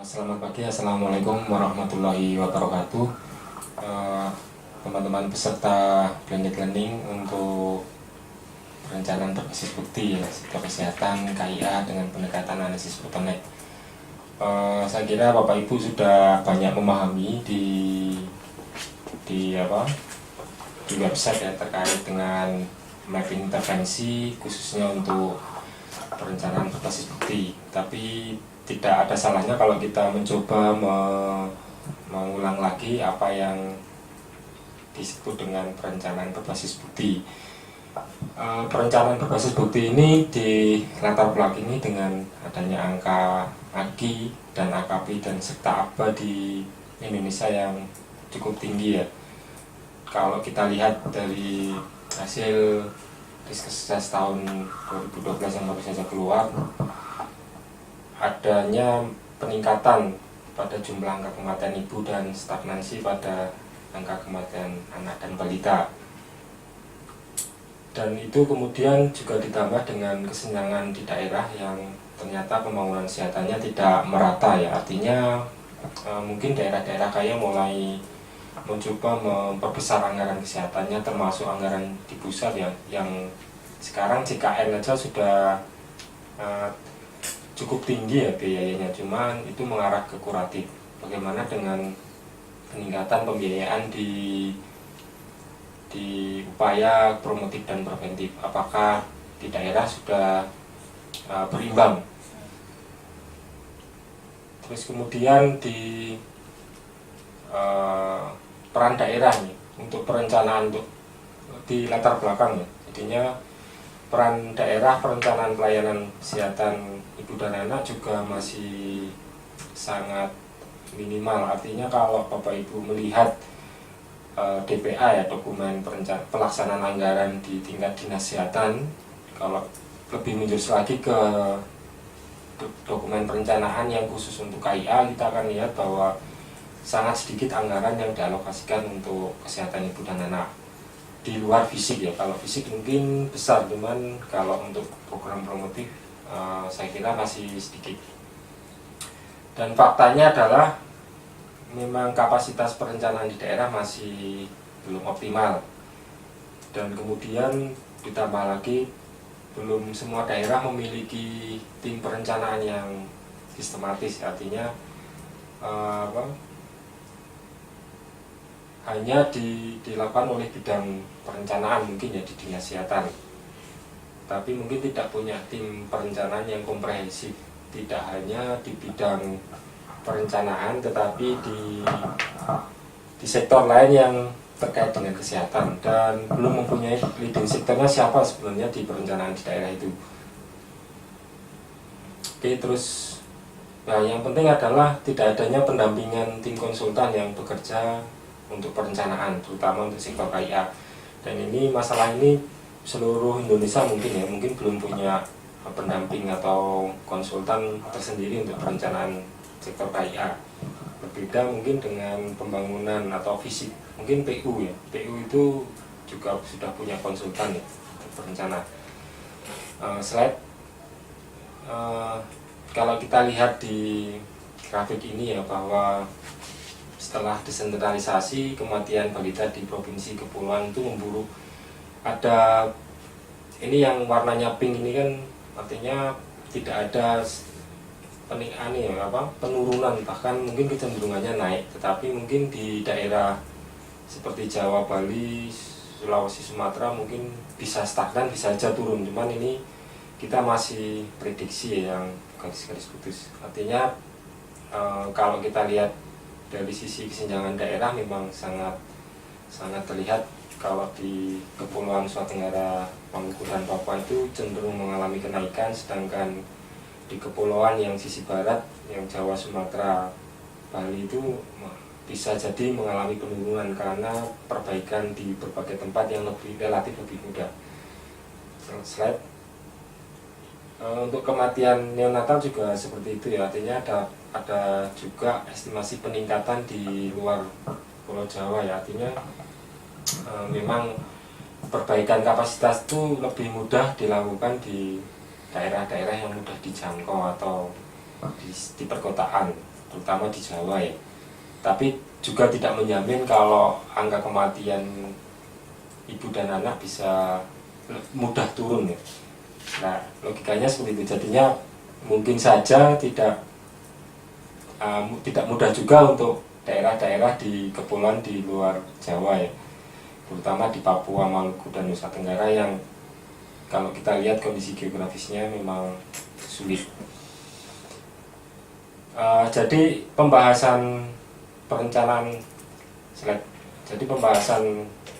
Selamat pagi, Assalamualaikum warahmatullahi wabarakatuh. Teman-teman peserta blended learning untuk perencanaan berbasis bukti ya, sektor kesehatan KIA dengan pendekatan analisis bottleneck. Saya kira Bapak Ibu sudah banyak memahami di website ya terkait dengan mapping intervensi khususnya untuk perencanaan berbasis bukti. Tapi tidak ada salahnya kalau kita mencoba mengulang lagi apa yang disebut dengan perencanaan berbasis bukti. Perencanaan berbasis bukti ini dilatar belakangi dengan adanya angka AGI dan AKP dan serta ABA di Indonesia yang cukup tinggi ya. Kalau kita lihat dari hasil Riskes tahun 2012 yang baru saja keluar, adanya peningkatan pada jumlah angka kematian ibu dan stagnansi pada angka kematian anak dan balita. Dan itu kemudian juga ditambah dengan kesenjangan di daerah yang ternyata pembangunan kesehatannya tidak merata ya. Artinya mungkin daerah-daerah kaya mulai mencoba memperbesar anggaran kesehatannya, termasuk anggaran di pusat yang sekarang JKN aja sudah cukup tinggi ya biayanya, cuman itu mengarah ke kuratif. Bagaimana dengan peningkatan pembiayaan di upaya promotif dan preventif? Apakah di daerah sudah berimbang? Terus kemudian di peran daerah nih untuk perencanaan untuk di latar belakang ya. Jadinya peran daerah perencanaan pelayanan kesehatan ibu dan anak juga masih sangat minimal. Artinya kalau Bapak Ibu melihat DPA ya, dokumen pelaksanaan anggaran di tingkat dinas kesehatan, kalau lebih menjurus lagi ke dokumen perencanaan yang khusus untuk KIA, kita akan lihat bahwa sangat sedikit anggaran yang dialokasikan untuk kesehatan ibu dan anak di luar fisik ya. Kalau fisik mungkin besar, cuman kalau untuk program promotif saya kira masih sedikit. Dan faktanya adalah memang kapasitas perencanaan di daerah masih belum optimal. Dan kemudian ditambah lagi belum semua daerah memiliki tim perencanaan yang sistematis. Artinya hanya dilakukan oleh bidang perencanaan mungkin ya di dinas kesehatan, tapi mungkin tidak punya tim perencanaan yang komprehensif, tidak hanya di bidang perencanaan tetapi di sektor lain yang terkait dengan kesehatan, dan belum mempunyai leading sektornya siapa sebenarnya di perencanaan di daerah itu. Oke, terus yang penting adalah tidak adanya pendampingan tim konsultan yang bekerja untuk perencanaan, terutama untuk sektor KIA. Dan ini masalah ini seluruh Indonesia mungkin belum punya pendamping atau konsultan tersendiri untuk perencanaan sektor KIA. Berbeda mungkin dengan pembangunan atau fisik, mungkin PU ya. PU itu juga sudah punya konsultan ya untuk perencana. Kalau kita lihat di grafik ini ya, bahwa setelah desentralisasi kematian balita di provinsi kepulauan itu memburuk. Ada ini yang warnanya pink ini kan artinya tidak ada penurunan, bahkan mungkin kecenderungannya naik. Tetapi mungkin di daerah seperti Jawa, Bali, Sulawesi, Sumatera mungkin bisa stagnan, bisa saja turun. Cuman ini kita masih prediksi yang garis-garis putus. Artinya kalau kita lihat dari sisi kesenjangan daerah memang sangat terlihat. Kalau di Kepulauan Nusa Tenggara, Maluku dan Papua itu cenderung mengalami kenaikan, sedangkan di kepulauan yang sisi barat, yang Jawa, Sumatera, Bali itu bisa jadi mengalami penurunan karena perbaikan di berbagai tempat yang relatif lebih mudah. Slide. Untuk kematian neonatal juga seperti itu ya, artinya ada juga estimasi peningkatan di luar Pulau Jawa ya. Artinya memang perbaikan kapasitas itu lebih mudah dilakukan di daerah-daerah yang mudah dijangkau atau di perkotaan. terutama di Jawa ya. Tapi juga tidak menjamin kalau angka kematian ibu dan anak bisa mudah turun ya. Nah, logikanya seperti itu. Jadinya mungkin saja tidak mudah juga untuk daerah-daerah di kepulauan di luar Jawa ya, terutama di Papua, Maluku, dan Nusa Tenggara yang kalau kita lihat kondisi geografisnya memang sulit. Jadi pembahasan perencanaan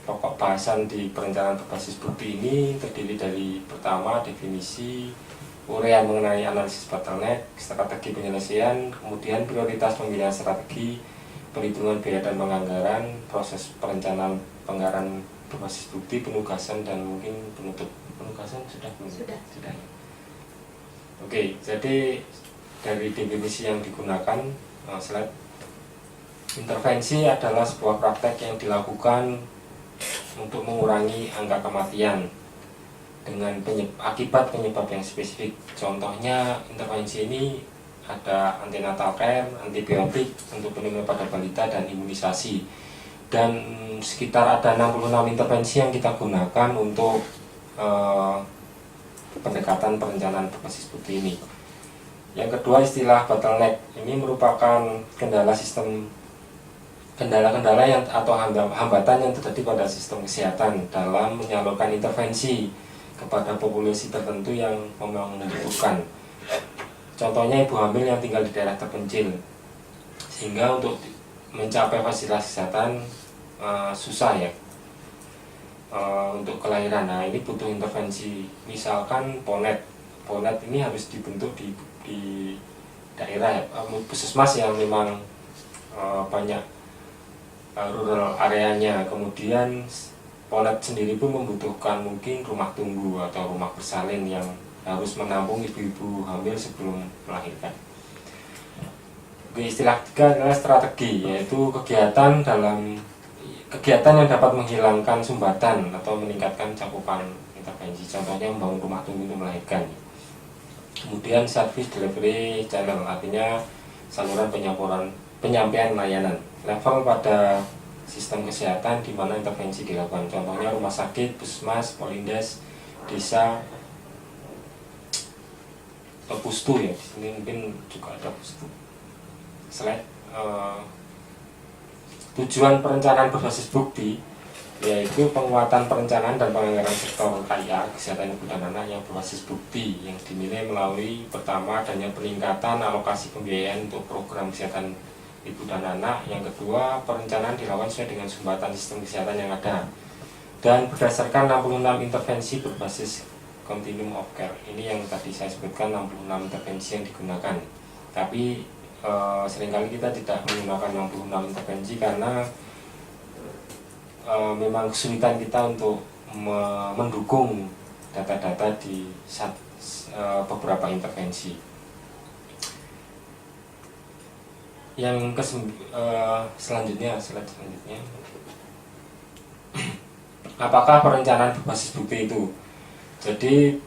pokok bahasan di perencanaan berbasis bukti ini terdiri dari pertama definisi, uraian mengenai analisis bottleneck, strategi penyelesaian, kemudian prioritas pemilihan strategi, perhitungan biaya dan penganggaran, proses perencanaan penganggaran berbasis bukti, penugasan, dan mungkin penutup. Penugasan sudah. Oke, jadi dari definisi yang digunakan, slide. Intervensi adalah sebuah praktek yang dilakukan untuk mengurangi angka kematian dengan akibat penyebab yang spesifik. Contohnya intervensi ini ada antenatal care, antibiotik untuk penyembuhan pada balita, dan imunisasi. Dan sekitar ada 66 intervensi yang kita gunakan untuk pendekatan perencanaan berbasis bukti ini. Yang kedua, istilah bottleneck ini merupakan kendala-kendala yang atau hambatan yang terjadi pada sistem kesehatan dalam menyalurkan intervensi kepada populasi tertentu yang memang membutuhkan. Contohnya ibu hamil yang tinggal di daerah terpencil, sehingga untuk mencapai fasilitas kesehatan susah ya untuk kelahiran. Nah, ini butuh intervensi. Misalkan ponet ini harus dibentuk di daerah puskesmas yang memang banyak rural areanya. Kemudian ponet sendiri pun membutuhkan mungkin rumah tunggu atau rumah bersalin yang harus menampung ibu-ibu hamil sebelum melahirkan. Istilah ketiga adalah strategi, yaitu kegiatan yang dapat menghilangkan sumbatan atau meningkatkan cakupan intervensi. Contohnya membangun rumah tunggu untuk melahirkan. Kemudian service delivery channel, artinya saluran penyampaian layanan. Level pada sistem kesehatan di mana intervensi dilakukan. Contohnya rumah sakit, puskesmas, polindes, desa, pustu ya. Di sini mungkin juga ada pustu. Slide. Tujuan perencanaan berbasis bukti yaitu penguatan perencanaan dan penganggaran sektor KIA kesehatan ibu dan anak yang berbasis bukti yang dinilai melalui pertama adanya peningkatan alokasi pembiayaan untuk program kesehatan ibu dan anak. Yang kedua, perencanaan dilakukan sesuai dengan sumbatan sistem kesehatan yang ada dan berdasarkan 66 intervensi berbasis continuum of care. Ini yang tadi saya sebutkan, 66 intervensi yang digunakan. Tapi seringkali kita tidak menggunakan 66 intervensi karena memang kesulitan kita untuk mendukung data-data di beberapa intervensi. Yang selanjutnya, apakah perencanaan berbasis bukti itu? Jadi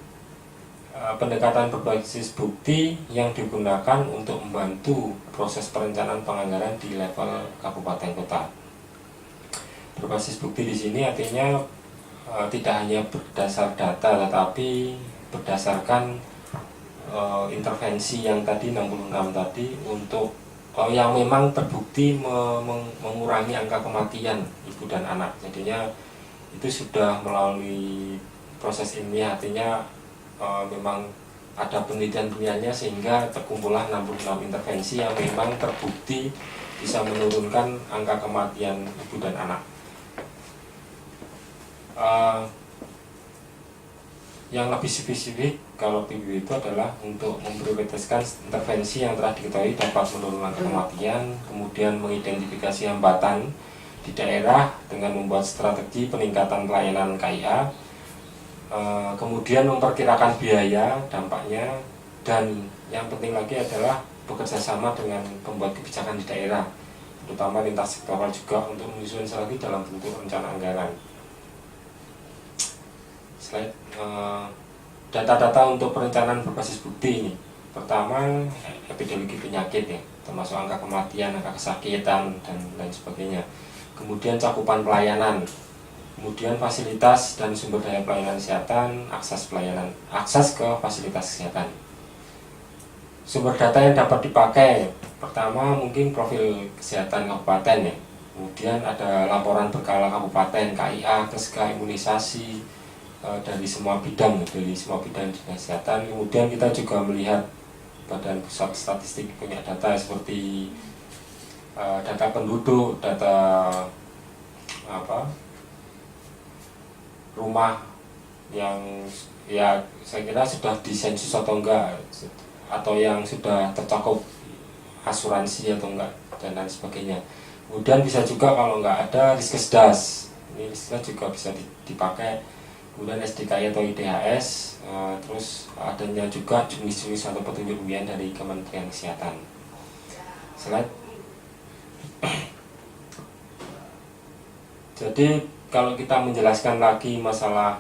pendekatan berbasis bukti yang digunakan untuk membantu proses perencanaan penganggaran di level kabupaten kota. Berbasis bukti di sini artinya tidak hanya berdasar data, tetapi berdasarkan intervensi yang tadi 66 tadi untuk yang memang terbukti mengurangi angka kematian ibu dan anak. Jadinya itu sudah melalui proses ilmiah, artinya memang ada penelitian-penelitiannya sehingga terkumpullah 66 intervensi yang memang terbukti bisa menurunkan angka kematian ibu dan anak. Yang lebih spesifik kalau PBB itu adalah untuk memprioritaskan intervensi yang telah diketahui dapat menurunkan kematian, kemudian mengidentifikasi hambatan di daerah dengan membuat strategi peningkatan pelayanan KIA, kemudian memperkirakan biaya dampaknya, dan yang penting lagi adalah bekerja sama dengan pembuat kebijakan di daerah, terutama lintas sektoral juga untuk menyusun strategi dalam bentuk rencana anggaran. Slide. Data-data untuk perencanaan berbasis bukti ini. Pertama, epidemiologi penyakit ya, termasuk angka kematian, angka kesakitan, dan lain sebagainya. Kemudian cakupan pelayanan, kemudian fasilitas dan sumber daya pelayanan kesehatan, akses ke fasilitas kesehatan. Sumber data yang dapat dipakai, pertama mungkin profil kesehatan kabupaten ya, kemudian ada laporan berkala kabupaten, KIA, KESKA, imunisasi dari semua bidang di kesehatan. Kemudian kita juga melihat Badan Pusat Statistik punya data seperti data penduduk, data rumah yang ya saya kira sudah disensus atau enggak, atau yang sudah tercakup asuransi atau enggak, dan lain sebagainya. Kemudian bisa juga kalau enggak ada Riskesdas, ini Riskesdas juga bisa dipakai. Kemudian SDKI atau IDHS, terus adanya juga jenis-jenis atau petunjuk hunian dari Kementerian Kesehatan. Slide. Jadi kalau kita menjelaskan lagi masalah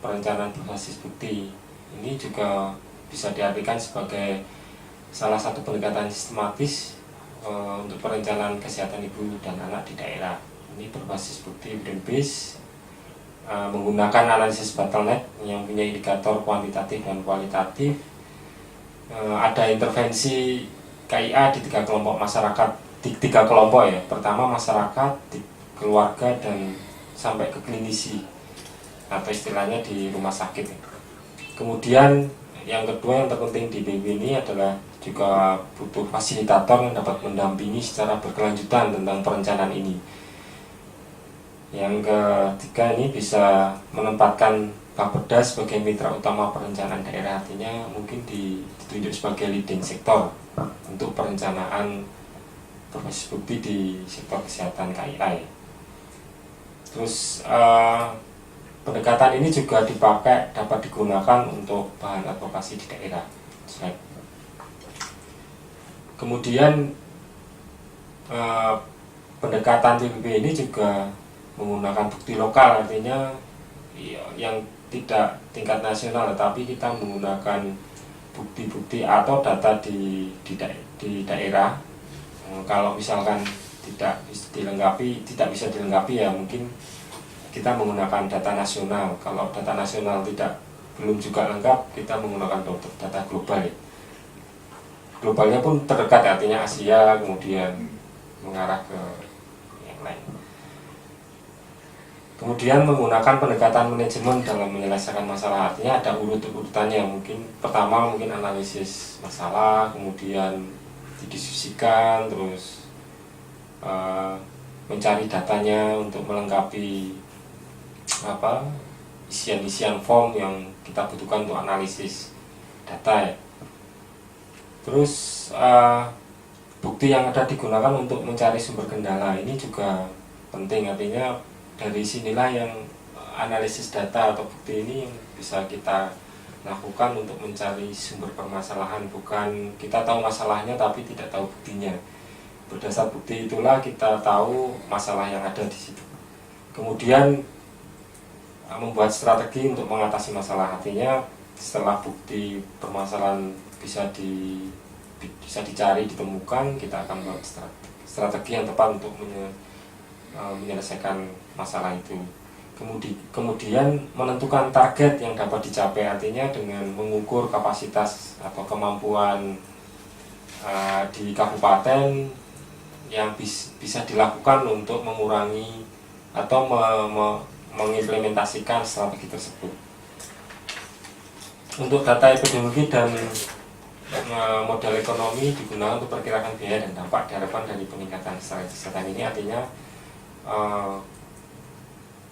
perencanaan berbasis bukti, ini juga bisa diartikan sebagai salah satu pendekatan sistematis untuk perencanaan kesehatan ibu dan anak di daerah. Ini berbasis bukti brain-based, menggunakan analisis bottleneck yang punya indikator kuantitatif dan kualitatif. Ada intervensi KIA di 3 kelompok masyarakat, di 3 kelompok ya. Pertama masyarakat, keluarga, dan sampai ke klinisi atau istilahnya di rumah sakit. Kemudian yang kedua yang terpenting di BB ini adalah juga butuh fasilitator yang dapat mendampingi secara berkelanjutan tentang perencanaan ini. Yang ketiga ini bisa menempatkan Bapeda sebagai mitra utama perencanaan daerah, artinya mungkin ditunjuk sebagai leading sektor untuk perencanaan berbasis bukti di sektor kesehatan KIA. Terus pendekatan ini juga dapat digunakan untuk bahan advokasi di daerah. Kemudian pendekatan PBB ini juga menggunakan bukti lokal, artinya yang tidak tingkat nasional, tetapi kita menggunakan bukti-bukti atau data di daerah. Kalau misalkan tidak bisa dilengkapi ya mungkin kita menggunakan data nasional. Kalau data nasional belum juga lengkap, kita menggunakan data global ya. Globalnya pun terdekat, artinya Asia, kemudian mengarah ke yang lain. Kemudian menggunakan pendekatan manajemen dalam menyelesaikan masalah, artinya ada urutannya. Mungkin pertama mungkin analisis masalah, kemudian didiskusikan, terus mencari datanya untuk melengkapi isian form yang kita butuhkan untuk analisis data ya. Terus bukti yang ada digunakan untuk mencari sumber kendala ini juga penting, artinya dari sinilah yang analisis data atau bukti ini yang bisa kita lakukan untuk mencari sumber permasalahan. Bukan kita tahu masalahnya tapi tidak tahu buktinya. Berdasar bukti itulah kita tahu masalah yang ada di situ. Kemudian membuat strategi untuk mengatasi masalah, artinya setelah bukti permasalahan bisa dicari, ditemukan, kita akan membuat strategi yang tepat untuk menyelesaikan masalah itu. Kemudian menentukan target yang dapat dicapai, artinya dengan mengukur kapasitas atau kemampuan di kabupaten yang bisa dilakukan untuk mengurangi atau mengimplementasikan strategi tersebut. Untuk data epidemiologi dan model ekonomi digunakan untuk perkirakan biaya dan dampak diharapkan dari peningkatan kesehatan ini, artinya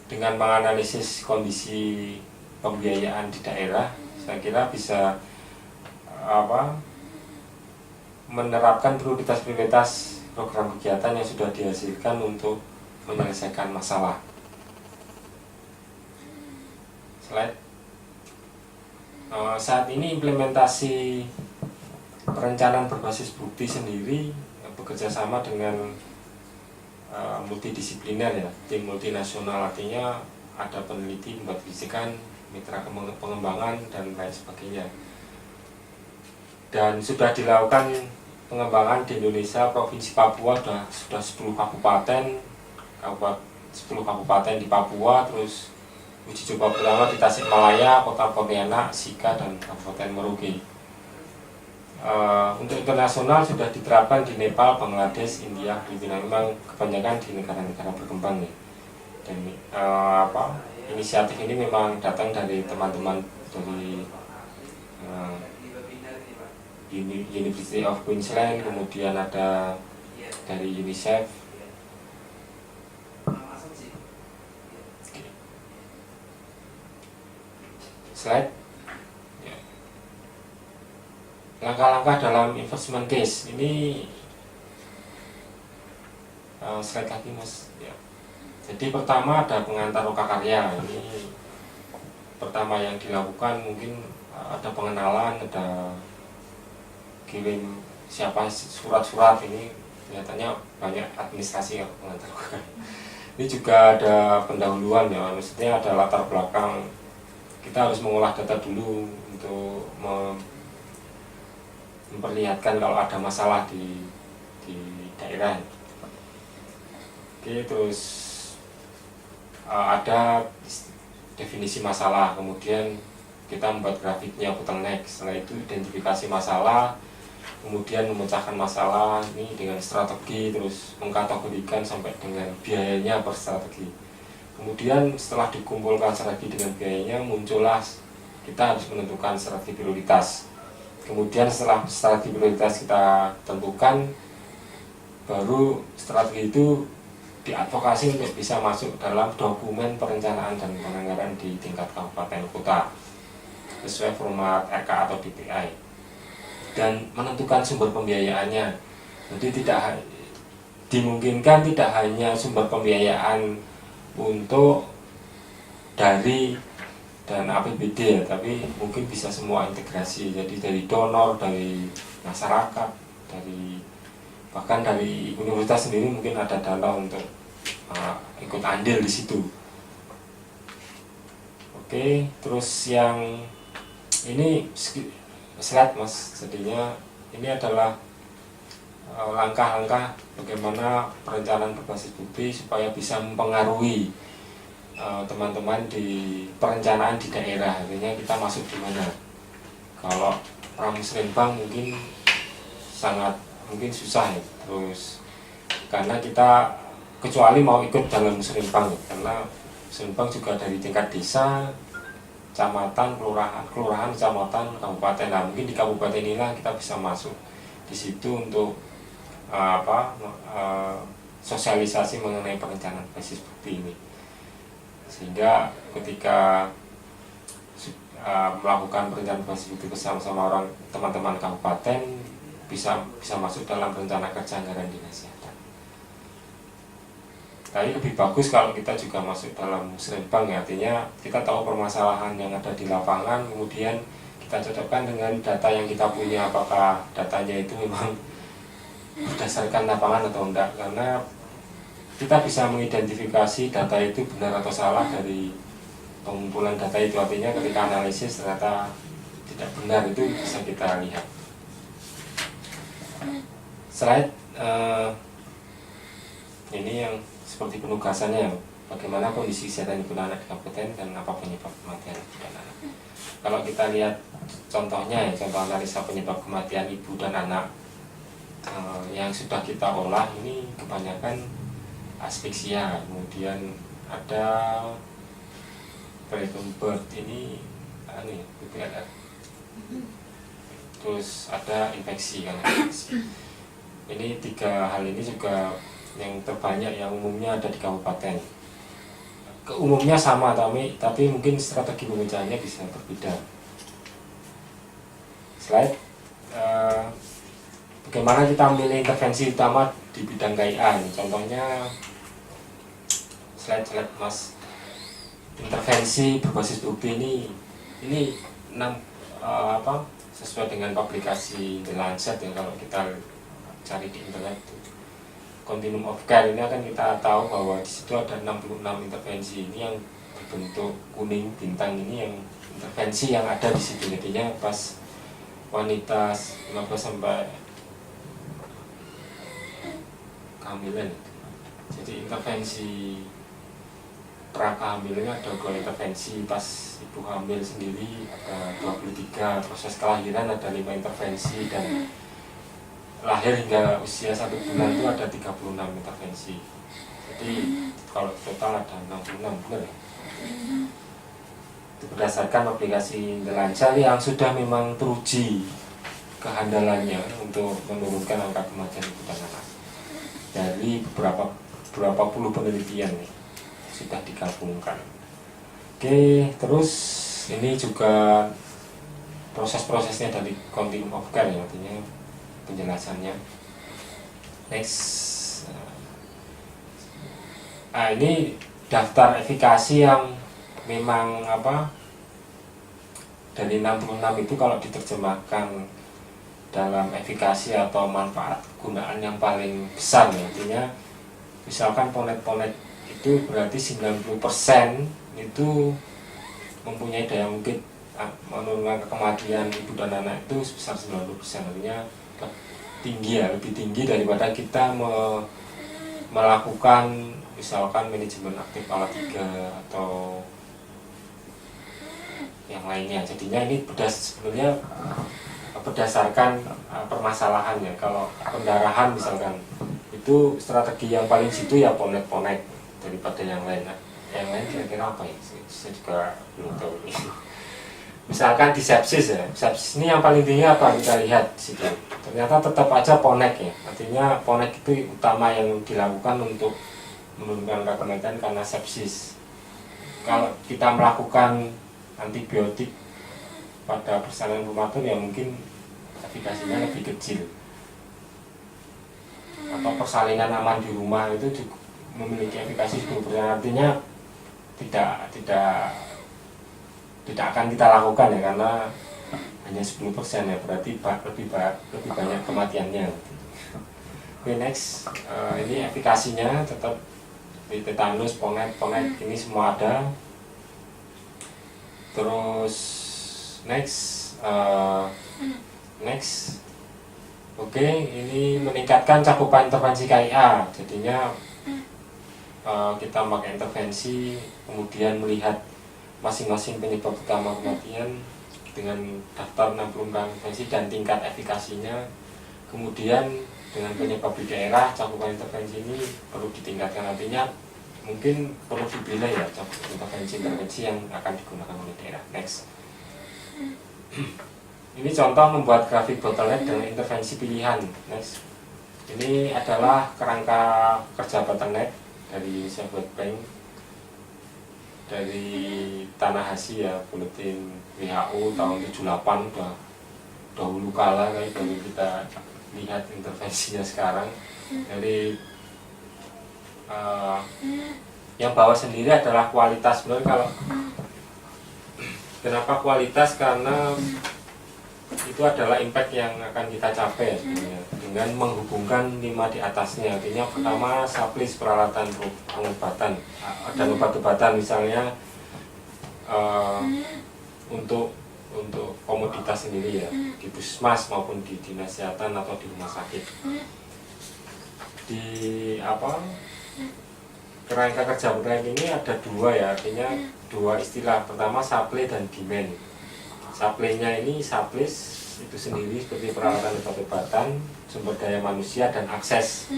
dengan menganalisis kondisi pembiayaan di daerah, saya kira bisa menerapkan prioritas-prioritas program kegiatan yang sudah dihasilkan untuk menyelesaikan masalah. Slide. Saat ini implementasi perencanaan berbasis bukti sendiri bekerja sama dengan multidisipliner ya, tim multinasional, artinya ada peneliti, pembuat kebijakan, mitra pengembangan, dan lain sebagainya. dan sudah dilakukan pengembangan di Indonesia. Provinsi Papua sudah 10 kabupaten, 10 kabupaten di Papua, terus uji coba pertama di Tasikmalaya, Kota Pontianak, Sika, dan Kabupaten Merauke. Untuk internasional sudah diterapkan di Nepal, Bangladesh, India, Filipina, memang kebanyakan di negara-negara berkembang ya. Dan inisiatif ini memang datang dari teman-teman dari University of Queensland, kemudian ada dari UNICEF. Slide. Langkah-langkah dalam investment case ini, slide lagi mas ya. Jadi pertama ada pengantar lokakarya. Ini pertama yang dilakukan, mungkin ada pengenalan, ada kirim siapa surat-surat. Ini kelihatannya banyak administrasi ya pengantar lokakarya. Ini juga ada pendahuluan ya, maksudnya ada latar belakang. Kita harus mengolah data dulu untuk memperlihatkan kalau ada masalah di daerah. Oke, terus ada definisi masalah, kemudian kita membuat grafiknya, bottleneck. Setelah itu identifikasi masalah, kemudian memecahkan masalah ini dengan strategi, terus mengkategorikan sampai dengan biayanya per strategi. Kemudian setelah dikumpulkan strategi dengan biayanya, muncullah kita harus menentukan strategi prioritas. Kemudian setelah strategi prioritas kita tentukan, baru strategi itu diadvokasi untuk bisa masuk dalam dokumen perencanaan dan penganggaran di tingkat kabupaten kota sesuai format RK atau DPI, dan menentukan sumber pembiayaannya. Jadi tidak dimungkinkan tidak hanya sumber pembiayaan untuk dari dan APBD ya, tapi mungkin bisa semua integrasi. Jadi dari donor, dari masyarakat, dari bahkan dari universitas sendiri mungkin ada dana untuk ikut andil di situ. Oke, terus yang ini slide mas, jadinya ini adalah langkah-langkah bagaimana perencanaan berbasis bukti supaya bisa mempengaruhi teman-teman di perencanaan di daerah. Artinya kita masuk di mana. Kalau Musrenbang mungkin mungkin susah ya, terus karena kita kecuali mau ikut dalam Musrenbang ya, karena Musrenbang juga dari tingkat desa, kecamatan, kelurahan, kecamatan, kabupaten. Nah, mungkin di kabupaten inilah kita bisa masuk di situ untuk sosialisasi mengenai perencanaan basis bukti ini, sehingga ketika melakukan perencanaan basis bukti bersama-sama orang teman-teman kabupaten bisa masuk dalam rencana kerja anggaran dinas kesehatan. Tapi lebih bagus kalau kita juga masuk dalam Musrenbang ya, artinya kita tahu permasalahan yang ada di lapangan, kemudian kita cocokkan dengan data yang kita punya, apakah datanya itu memang berdasarkan lapangan atau enggak, karena kita bisa mengidentifikasi data itu benar atau salah dari pengumpulan data itu. Artinya ketika analisis ternyata tidak benar, itu bisa kita lihat. Slide ini yang seperti penugasannya, bagaimana kondisi kesehatan ibu dan anak di kabupaten dan apa penyebab kematian ibu dan anak. Kalau kita lihat contohnya ya, contoh analisa penyebab kematian ibu dan anak yang sudah kita olah ini kebanyakan aspeksia, kemudian ada preterm birth ini BPLR, terus ada infeksi kan. Ini tiga hal ini juga yang terbanyak, yang umumnya ada di kabupaten. Umumnya sama tapi mungkin strategi pemecahannya bisa berbeda. Slide. Bagaimana kita memilih intervensi utama di bidang KIA. Contohnya slide mas. Intervensi berbasis bukti ini sesuai dengan publikasi The Lancet ya, kalau kita cari di internet. Continuum of care ini akan kita tahu bahwa di situ ada 66 intervensi. Ini yang berbentuk kuning bintang ini yang intervensi yang ada di situ. Jadinya pas wanita 15 sampai kehamilan. Jadi intervensi pra-kehamilannya ada 2 intervensi, pas ibu hamil sendiri ada 23, proses kelahiran ada 5 intervensi, dan lahir hingga usia 1 bulan itu ada 36 intervensi. Jadi kalau total ada 66, benar ya? Itu berdasarkan aplikasi Lancar yang sudah memang teruji kehandalannya untuk menurunkan angka kematian ibu dan anak dari beberapa puluh penelitian nih, sudah digabungkan. Oke, terus ini juga proses-prosesnya dari continuum of care ya, artinya penjelasannya. Next, ini daftar efikasi yang memang dari 66 itu kalau diterjemahkan dalam efikasi atau manfaat gunaan yang paling besar ya, artinya misalkan ponet-ponet itu berarti 90% itu mempunyai daya ungkit menurunkan kematian ibu dan anak itu sebesar 90%, artinya tinggi ya, lebih tinggi daripada kita melakukan misalkan manajemen aktif ala 3 atau yang lainnya. Jadinya ini sebenarnya berdasarkan permasalahannya. Kalau pendarahan misalkan, itu strategi yang paling situ ya ponet-ponet daripada yang lain. Yang lain kira-kira apa ya? Saya juga belum tahu ini. Misalkan di sepsis ya, sepsis ini yang paling tinggi apa kita lihat situ. Ternyata tetap aja ponek ya. Artinya ponek itu utama yang dilakukan untuk menurunkan angka kematian karena sepsis. Kalau kita melakukan antibiotik pada persalinan prematur ya mungkin efikasinya lebih kecil. Atau persalinan aman di rumah itu juga memiliki efikasi 10%, artinya tidak akan kita lakukan ya, karena hanya 10% ya, berarti lebih banyak kematiannya. Oke, next, ini efikasinya tetap di tetanus, ponet ini semua ada. Terus next, oke, ini meningkatkan cakupan intervensi KIA. Jadinya kita pakai intervensi, kemudian melihat masing-masing penyebab utama kematian dengan daftar 60 intervensi dan tingkat efikasinya. Kemudian dengan penyebab di daerah, cakupan intervensi ini perlu ditingkatkan, artinya mungkin perlu dipilih ya intervensi yang akan digunakan oleh daerah. Next, ini contoh membuat grafik bottleneck dengan intervensi pilihan. Next, ini adalah kerangka kerja bottleneck dari Indonesia Blood Bank, dari Tanah Hashi ya, buletin WHO tahun 78, udah dahulu kala kayak baru kita lihat intervensinya sekarang. Dari yang bawah sendiri adalah kualitas. Sebenarnya kalau kenapa kualitas, karena itu adalah impact yang akan kita capai sebenarnya dengan menghubungkan 5 di atasnya. Artinya pertama supplies peralatan pengobatan dan obat-obatan misalnya untuk komoditas sendiri ya, di puskesmas maupun di dinas kesehatan atau di rumah sakit. Di kerangka kerja bottleneck ini ada 2 ya, artinya 2 istilah. Pertama supply dan demand. Supply-nya ini supplies itu sendiri seperti peralatan obat-obatan, sumber daya manusia, dan akses.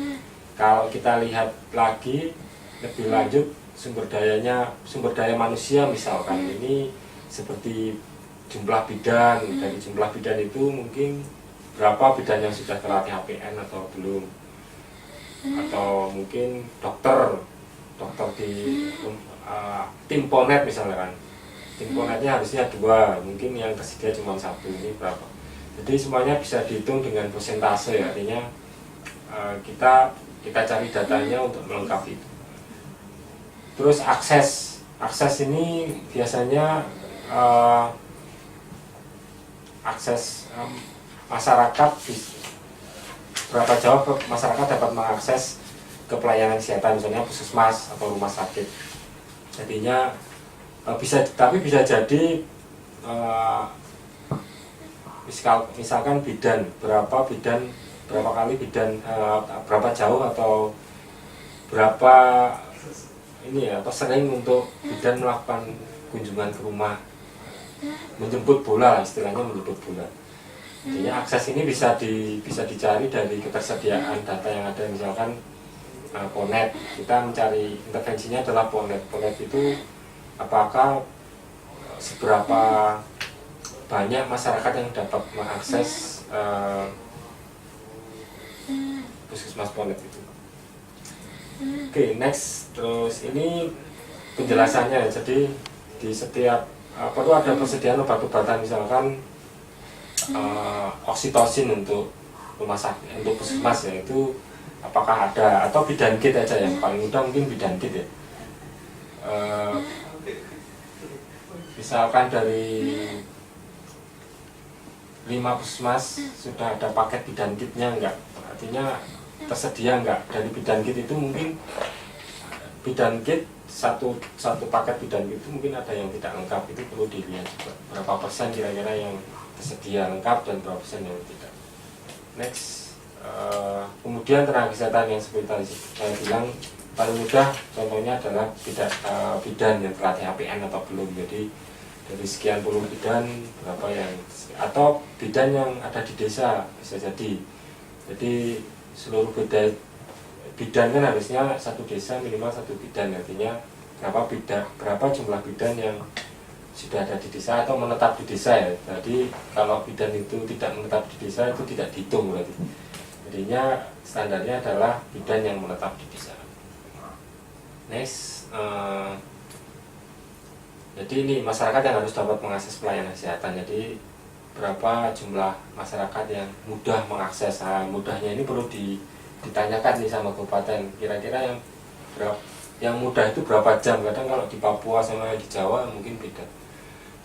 Kalau kita lihat lagi lebih lanjut, sumber daya manusia misalkan ini seperti jumlah bidan. Dari jumlah bidan itu mungkin berapa bidan yang sudah terlatih HPN atau belum, atau mungkin dokter di tim ponet misalnya kan, tim ponetnya harusnya 2, mungkin yang tersedia cuma 1, ini berapa. Jadi semuanya bisa dihitung dengan persentase ya, artinya kita cari datanya untuk melengkapi itu. Terus akses ini biasanya akses masyarakat, berapa jauh masyarakat dapat mengakses ke pelayanan kesehatan, misalnya puskesmas atau rumah sakit. Jadinya bisa jadi misalkan bidan berapa kali bidan, berapa jauh atau berapa ini ya, apa sering untuk bidan melakukan kunjungan ke rumah, menjemput bola, istilahnya menjemput bola. Intinya akses ini bisa dicari dari ketersediaan data yang ada. Misalkan Ponet, kita mencari intervensinya adalah Ponet. Ponet itu apakah seberapa banyak masyarakat yang dapat mengakses puskesmas Ponet itu. Oke, next. Terus ini penjelasannya. Jadi di setiap perlu ada persediaan obat-obatan, misalkan oksitosin untuk rumah sakit, untuk puskesmas ya, itu apakah ada, atau bidan kit aja yang paling mudah mungkin bidan kit ya. Misalkan dari 5 puskesmas sudah ada paket bidan kitnya enggak, artinya tersedia enggak. Dari bidan kit itu mungkin bidan kit satu paket bidan kit itu mungkin ada yang tidak lengkap, itu perlu dilihat juga berapa persen kira-kira yang tersedia lengkap dan berapa persen yang tidak. Next. Kemudian tenaga kesehatan yang seperti tadi saya bilang paling mudah contohnya adalah bidan yang terlatih APN atau belum. Jadi dari sekian puluh bidan berapa yang, atau bidan yang ada di desa bisa jadi. Jadi seluruh bidan kan harusnya satu desa minimal satu bidan, artinya berapa jumlah bidan yang sudah ada di desa atau menetap di desa ya. Jadi kalau bidan itu tidak menetap di desa itu tidak dihitung berarti. Jadinya standarnya adalah bidan yang menetap di desa. Next, jadi ini masyarakat yang harus dapat mengakses pelayanan kesehatan. Jadi berapa jumlah masyarakat yang mudah mengakses. Mudahnya ini perlu ditanyakan nih sama kabupaten. Kira-kira yang mudah itu berapa jam? Kadang kalau di Papua sama di Jawa mungkin beda.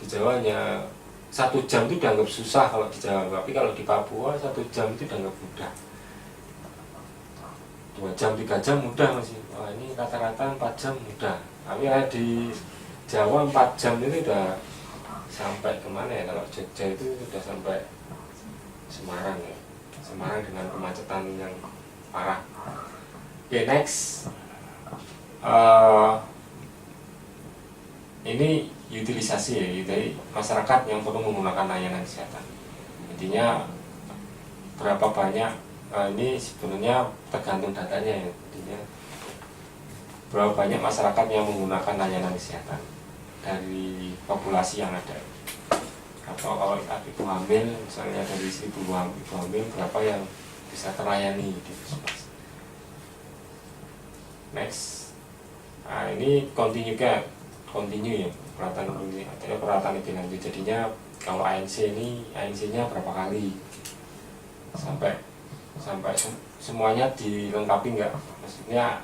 Di Jawa hanya 1 jam itu dianggap susah kalau di Jawa, tapi kalau di Papua 1 jam itu dianggap mudah. 2 jam, 3 jam mudah masih. Wah, ini rata-rata 4 jam mudah. Tapi di Jawa 4 jam itu udah sampai kemana ya? Kalau Jogja itu sudah sampai Semarang ya. Semarang dengan kemacetan yang parah. Oke, next. Ini utilisasi ya, jadi masyarakat yang perlu menggunakan layanan kesehatan. Intinya berapa banyak, ini sebenarnya tergantung datanya ya. Intinya berapa banyak masyarakat yang menggunakan layanan kesehatan dari populasi yang ada. Atau kalau ibu hamil, misalnya dari 1.000 ibu hamil, berapa yang bisa terlayani di puskesmas. Next, ini continue ya, peralatan lebih lanjut. Jadinya kalau ANC-nya berapa kali sampai semuanya dilengkapi enggak? Maksudnya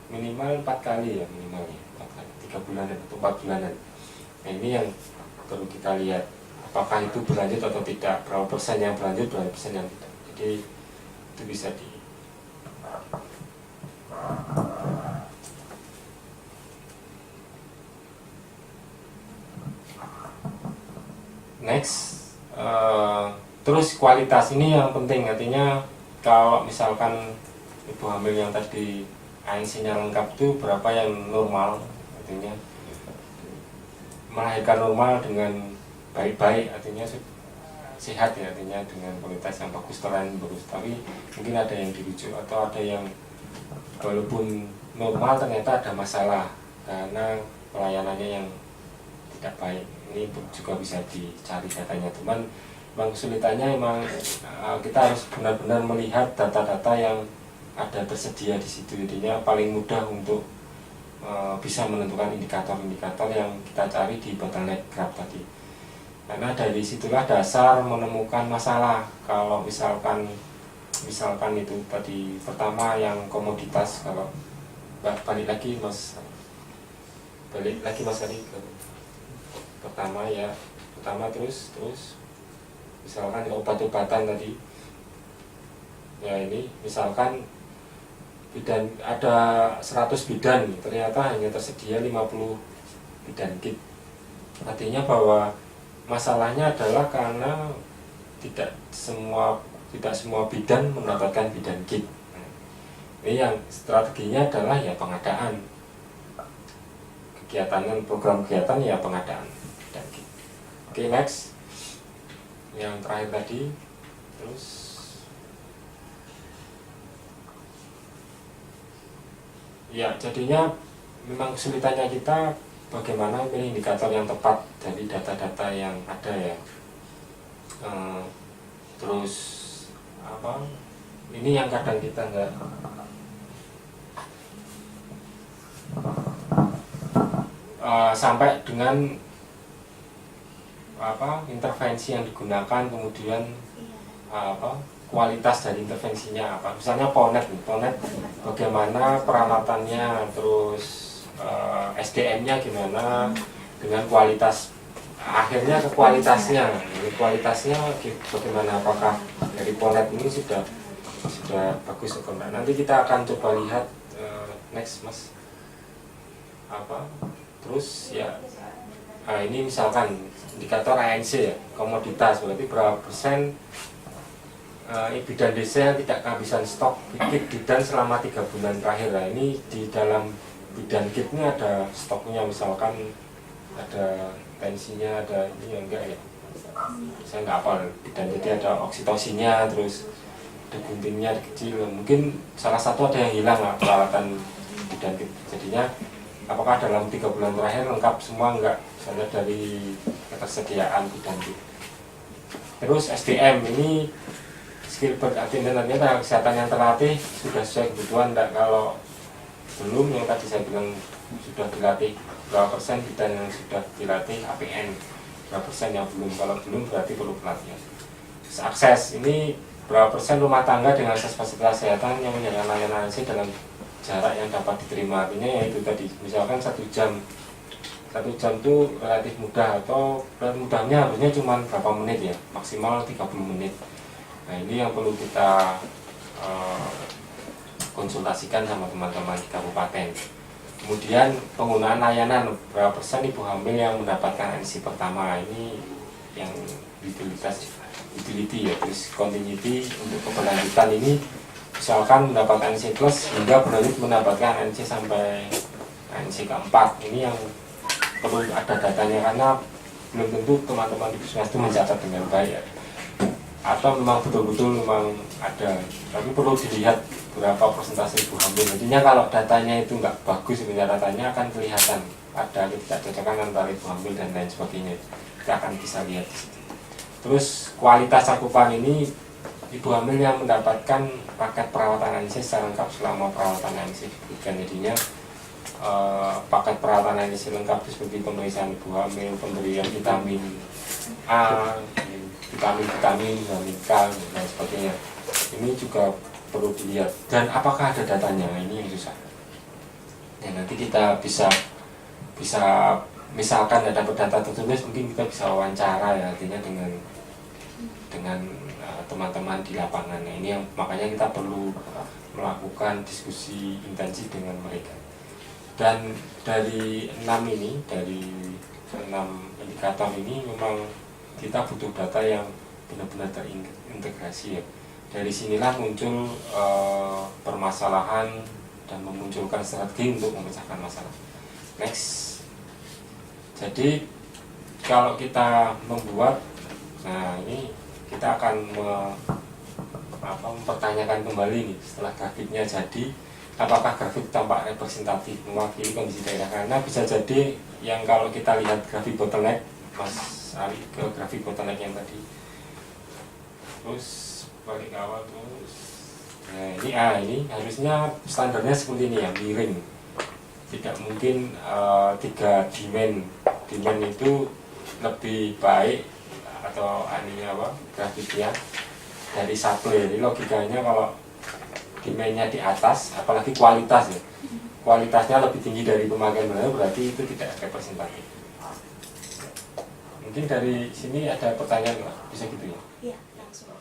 minimal 4 kali ya, minimalnya 4 kali, 3 bulanan atau 4 bulanan. Nah, ini yang perlu kita lihat, apakah itu berlanjut atau tidak, berapa persen yang berlanjut, berapa persen yang tidak. Jadi itu bisa next. Terus kualitas ini yang penting, artinya kalau misalkan ibu hamil yang tadi ANC-nya lengkap itu berapa yang normal, artinya melahirkan normal dengan baik-baik, artinya sehat ya, artinya dengan kualitas yang bagus, terang bagus. Tapi mungkin ada yang dirujuk atau ada yang walaupun normal ternyata ada masalah karena pelayanannya yang tidak baik. Ini juga bisa dicari datanya, cuman memang kesulitannya kita harus benar-benar melihat data-data yang ada tersedia di situ. Jadinya paling mudah untuk bisa menentukan indikator-indikator yang kita cari di bottleneck graph tadi, karena dari situlah dasar menemukan masalah. Kalau misalkan itu tadi pertama yang komoditas, kalau balik lagi mas tadi pertama terus misalkan obat-obatan tadi ya, ini misalkan bidan ada 100 bidan, ternyata hanya tersedia 50 bidan kit, artinya bahwa masalahnya adalah karena tidak semua bidan mendapatkan bidan kit. Ini yang strateginya adalah ya pengadaan kegiatan, program kegiatan ya pengadaan bidan kit. Oke, next yang terakhir tadi. Terus ya, jadinya memang kesulitannya kita bagaimana memilih indikator yang tepat dari data-data yang ada ya. Terus apa? Ini yang kadang kita nggak sampai dengan apa intervensi yang digunakan, kemudian kualitas dari intervensinya apa. Misalnya Ponet bagaimana peralatannya, terus SDM-nya gimana, dengan kualitas akhirnya ke kualitasnya. Ini kualitasnya bagaimana, apakah dari Ponet ini sudah bagus atau enggak. Nanti kita akan coba lihat next Mas. Terus ya ini misalkan indikator ANC ya, komoditas, berarti berapa persen bidan desa yang tidak kehabisan stok kit bidan selama 3 bulan terakhir. Nah, ini di dalam bidan kit ini ada stoknya, misalkan ada tensinya, ada ini ya, enggak ya, saya nggak hafal bidan, jadi ada oksitosinnya, terus ada guntingnya kecil, mungkin salah satu ada yang hilang lah peralatan bidan kit. Jadinya apakah dalam 3 bulan terakhir lengkap semua, enggak, misalnya dari ketersediaan bidan kit. Terus SDM ini skill attendant-nya tenaga kesehatan yang terlatih sudah sesuai kebutuhan enggak. Kalau belum, yang tadi saya bilang sudah dilatih berapa persen bidan yang sudah dilatih APN, berapa persen yang belum. Kalau belum berarti perlu pelatihan. Akses ini berapa persen rumah tangga dengan akses fasilitas kesehatan yang menjalankan layanan ANC dalam jarak yang dapat diterima. Artinya ya itu tadi, misalkan 1 jam itu relatif mudah, atau relatif mudahnya harusnya cuma berapa menit ya, maksimal 30 menit. Nah, ini yang perlu kita konsultasikan sama teman-teman di kabupaten. Kemudian penggunaan layanan, berapa persen ibu hamil yang mendapatkan NC pertama, ini yang utility ya. Terus continuity untuk keberlanjutan ini, misalkan mendapatkan NC plus hingga berlanjut mendapatkan NC sampai NC keempat. Ini yang perlu ada datanya, karena belum tentu teman-teman di puskesmas itu mencatat dengan baik ya. Atau memang betul-betul memang ada, tapi perlu dilihat berapa persentase ibu hamil. Intinya kalau datanya itu nggak bagus, datanya akan kelihatan ada ketidakcocokan antara ibu hamil dan lain sebagainya. Kita akan bisa lihat di situ. Terus kualitas cakupan ini, ibu hamil yang mendapatkan paket perawatan ANC secara lengkap selama perawatan ANC. Dan jadinya paket perawatan ANC lengkap seperti pemeriksaan ibu hamil, pemberian vitamin A, vitamin K dan sebagainya. Ini juga perlu dilihat, dan apakah ada datanya, ini yang susah. Ya, nanti kita bisa misalkan ada data tertulis, mungkin kita bisa wawancara ya, artinya dengan teman-teman di lapangan. Nah, ini yang makanya kita perlu melakukan diskusi intensif dengan mereka. Dan dari 6 indikator ini memang kita butuh data yang benar-benar terintegrasi ya. Dari sinilah muncul permasalahan dan memunculkan strategi untuk memecahkan masalah. Next. Jadi kalau kita membuat, nah ini kita akan mempertanyakan kembali nih setelah grafiknya jadi, apakah grafik tampak representatif mewakili kondisi daerah. Karena bisa jadi yang kalau kita lihat grafik bottleneck, Mas Ali ke grafik bottleneck yang tadi, terus balik ke awal terus. Nah ini harusnya standarnya seperti ini ya, miring. Tidak mungkin 3 demand itu lebih baik atau grafiknya dari supply. Jadi logikanya kalau demandnya di atas, apalagi kualitas ya, kualitasnya lebih tinggi dari pemakaian benar, berarti itu tidak representatif. Mungkin dari sini ada pertanyaan nggak? Bisa gitu ya? Iya, langsung.